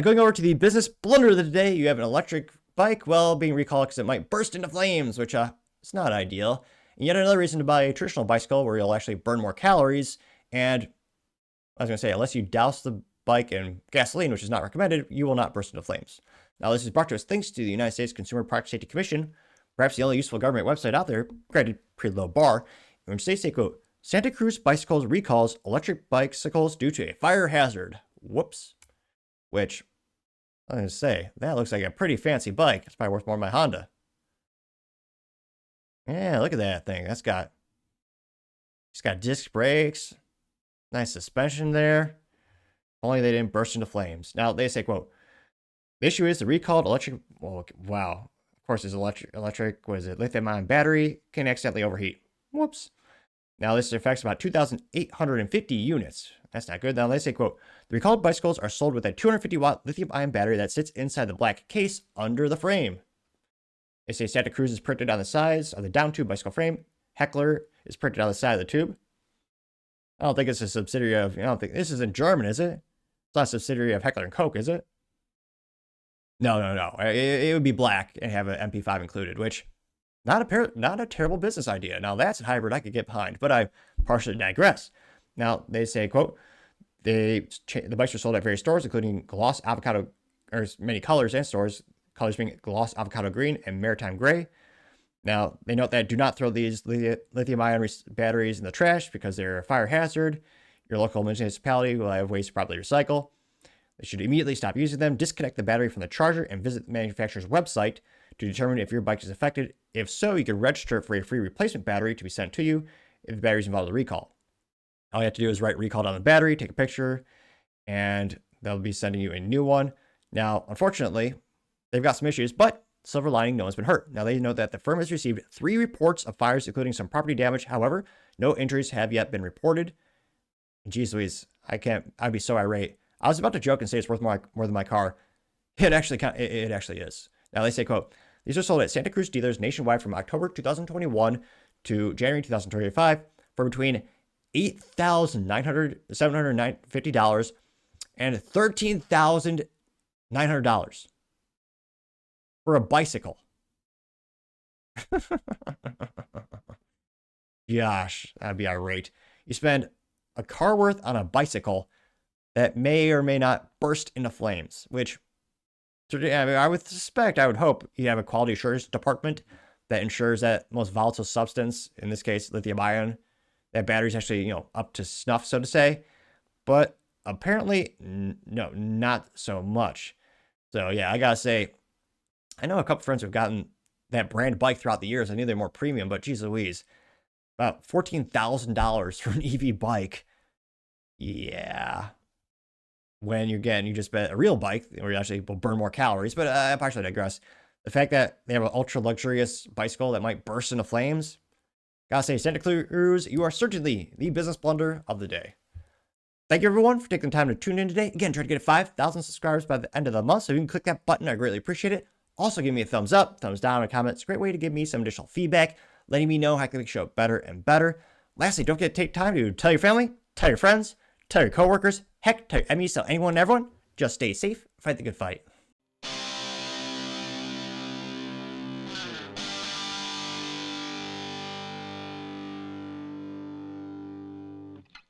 Now going over to the business blunder of the day, you have an electric bike, well, being recalled because it might burst into flames, which it's not ideal. And yet another reason to buy a traditional bicycle where you'll actually burn more calories. And I was going to say, unless you douse the bike in gasoline, which is not recommended, you will not burst into flames. Now, this is brought to us thanks to the United States Consumer Product Safety Commission, perhaps the only useful government website out there, granted, pretty low bar, in which they say, quote, Santa Cruz Bicycles recalls electric bicycles due to a fire hazard. Whoops. Which, I was going to say, that looks like a pretty fancy bike. It's probably worth more than my Honda. Yeah, look at that thing. It's got disc brakes, nice suspension there. Only they didn't burst into flames. Now, they say, quote, the issue is the recalled electric, well, wow. Of course, it's electric, what is it, lithium-ion battery can accidentally overheat. Whoops. Now, this affects about 2,850 units. That's not good. Now, they say, quote, the recalled bicycles are sold with a 250-watt lithium-ion battery that sits inside the black case under the frame. They say Santa Cruz is printed on the sides of the down tube bicycle frame. Heckler is printed on the side of the tube. I don't think it's a subsidiary of, I don't think, this isn't German, is it? It's not a subsidiary of Heckler & Koch, is it? No. It would be black and have an MP5 included, which not a terrible business idea. Now that's a hybrid I could get behind, but I partially digress. Now they say, quote, the bikes are sold at various stores, including gloss avocado, or many colors and stores, colors being gloss avocado green and maritime gray. Now they note that do not throw these lithium-ion batteries in the trash because they're a fire hazard. Your local municipality will have ways to properly recycle. They should immediately stop using them, disconnect the battery from the charger, and visit the manufacturer's website to determine if your bike is affected. If so, you can register for a free replacement battery to be sent to you if the battery is involved in a recall. All you have to do is write recalled on the battery, take a picture, and they'll be sending you a new one. Now, unfortunately, they've got some issues, but silver lining, no one's been hurt. Now, they note that the firm has received 3 reports of fires, including some property damage. However, no injuries have yet been reported. Jeez Louise, I'd be so irate. I was about to joke and say it's worth more than my car. It actually is. Now they say, quote, these are sold at Santa Cruz dealers nationwide from October 2021 to January 2025 for between $8,750 and $13,900 for a bicycle. Gosh, that'd be irate. You spend a car worth on a bicycle that may or may not burst into flames, which I would suspect, I would hope you have a quality assurance department that ensures that most volatile substance, in this case, lithium ion, that battery's actually, up to snuff, so to say. But apparently, no, not so much. So yeah, I gotta say, I know a couple friends who've gotten that brand bike throughout the years. I knew they're more premium, but geez Louise, about $14,000 for an EV bike. Yeah. When you just bet a real bike where you actually will burn more calories, but I partially digress. The fact that they have an ultra luxurious bicycle that might burst into flames, gotta say, Santa Cruz, you are certainly the business blunder of the day. Thank you everyone for taking the time to tune in today. Again, try to get 5,000 subscribers by the end of the month, so if you can click that button, I greatly appreciate it. Also, give me a thumbs up, thumbs down, and a comment. It's a great way to give me some additional feedback, letting me know how I can make the show better and better. Lastly, don't forget to take time to tell your family, tell your friends, tell your coworkers, heck, tell your enemies, tell anyone and everyone. Just stay safe, fight the good fight.